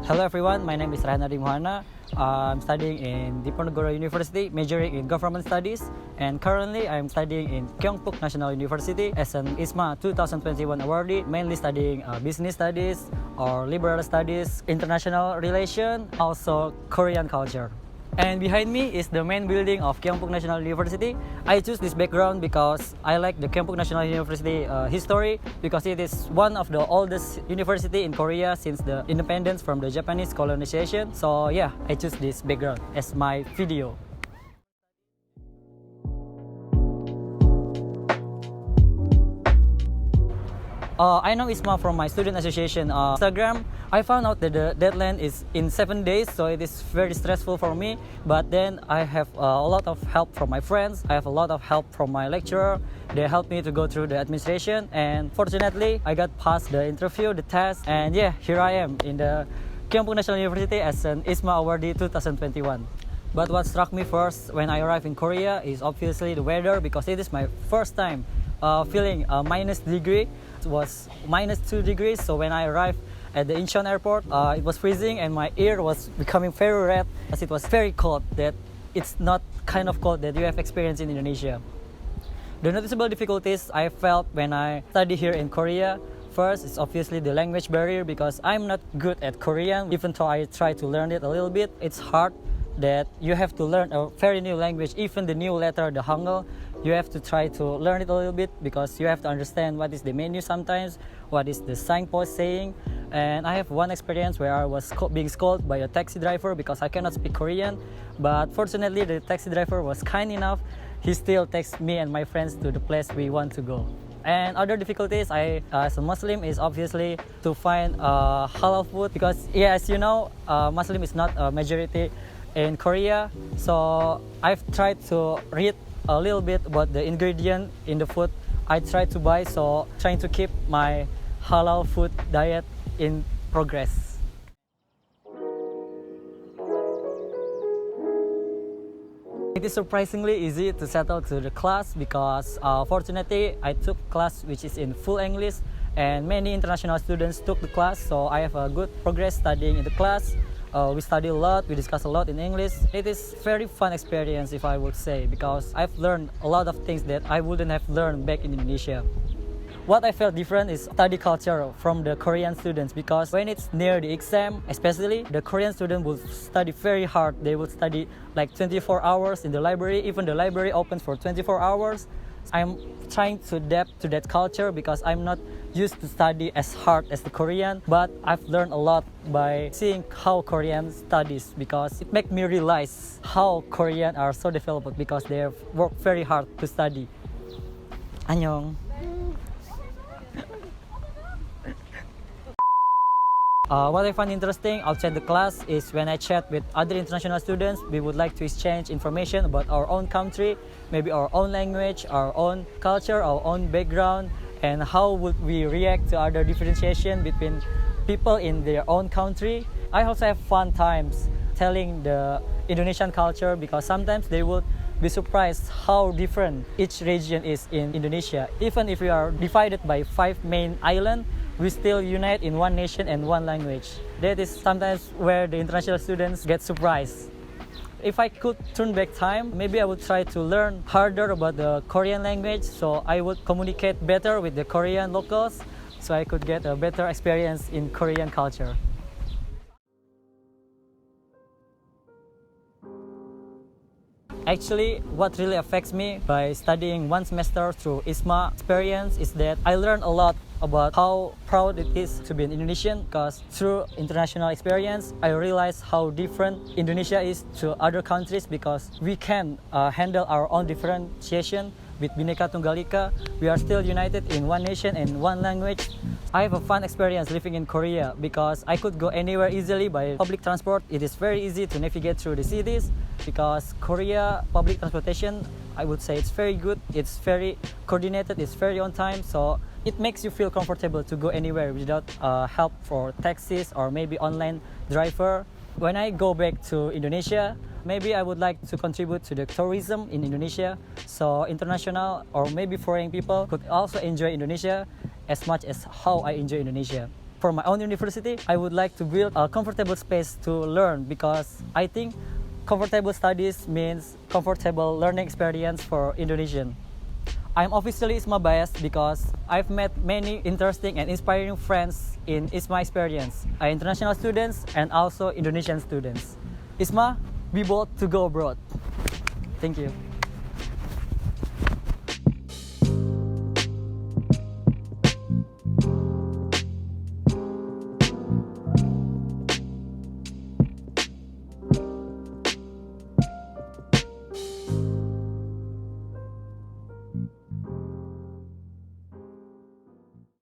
Hello everyone, my name is Raihan Ardi Muhana. I'm studying in Diponegoro University, majoring in government studies, and currently I'm studying in Kyungpook National University as an IISMA 2021 awardee, mainly studying business studies or liberal studies, international relation, also Korean culture. And behind me is the main building of Kyungpook National University. I choose this background because I like the Kyungpook National University history, because it is one of the oldest university in Korea since the independence from the Japanese colonization. So yeah, I choose this background as my video. I know IISMA from my student association Instagram. I found out that the deadline is in 7 days, so it is very stressful for me. But then I have a lot of help from my friends. I have a lot of help from my lecturer. They helped me to go through the administration, and fortunately, I got past the interview, the test, and yeah, here I am in the Kyungpook National University as an IISMA Awardee 2021. But what struck me first when I arrived in Korea is obviously the weather, because it is my first time feeling a minus degree. It was minus 2 degrees, so when I arrived at the Incheon airport, it was freezing and my ear was becoming very red as it was very cold. That it's not kind of cold that you have experienced in Indonesia. The noticeable difficulties I felt when I study here in Korea, first is obviously the language barrier, because I'm not good at Korean. Even though I try to learn it a little bit, it's hard that you have to learn a very new language. Even the new letter, the Hangul, you have to try to learn it a little bit, because you have to understand what is the menu sometimes, what is the signpost saying. And I have one experience where I was being scolded by a taxi driver because I cannot speak Korean. But fortunately, the taxi driver was kind enough. He still takes me and my friends to the place we want to go. And other difficulties as a Muslim is obviously to find halal food, because yeah, as you know, Muslim is not a majority in Korea. So I've tried to read a little bit about the ingredient in the food I try to buy, so trying to keep my halal food diet in progress. It is surprisingly easy to settle to the class, because fortunately I took class which is in full English, and many international students took the class, so I have a good progress studying in the class. We study a lot, we discuss a lot in English. It is very fun experience, if I would say, because I've learned a lot of things that I wouldn't have learned back in Indonesia. What I felt different is study culture from the Korean students, because when it's near the exam, especially, the Korean student will study very hard. They will study like 24 hours in the library. Even the library opens for 24 hours. I'm trying to adapt to that culture because I'm not used to study as hard as the Korean, but I've learned a lot by seeing how Korean studies, because it makes me realize how Korean are so developed, because they have worked very hard to study. Annyeong. What I find interesting outside the class is when I chat with other international students. We would like to exchange information about our own country, maybe our own language, our own culture, our own background, and how would we react to other differentiation between people in their own country. I also have fun times telling the Indonesian culture, because sometimes they would be surprised how different each region is in Indonesia. Even if we are divided by 5 main islands, we still unite in one nation and one language. That is sometimes where the international students get surprised. If I could turn back time, maybe I would try to learn harder about the Korean language, so I would communicate better with the Korean locals, so I could get a better experience in Korean culture. Actually, what really affects me by studying one semester through IISMA experience is that I learned a lot about how proud it is to be an Indonesian, because through international experience, I realized how different Indonesia is to other countries, because we can handle our own differentiation with Bhinneka Tunggal Ika. We are still united in one nation and one language. I have a fun experience living in Korea, because I could go anywhere easily by public transport. It is very easy to navigate through the cities, because Korea public transportation, I would say it's very good, it's very coordinated, it's very on time, so it makes you feel comfortable to go anywhere without help for taxis or maybe online driver. When I go back to Indonesia, maybe I would like to contribute to the tourism in Indonesia, so international or maybe foreign people could also enjoy Indonesia as much as how I enjoy Indonesia. for my own university, I would like to build a comfortable space to learn because I think comfortable studies means comfortable learning experience for Indonesian. I'm officially IISMA biased because I've met many interesting and inspiring friends in IISMA experience, international students and also Indonesian students. IISMA, be bold to go abroad. Thank you.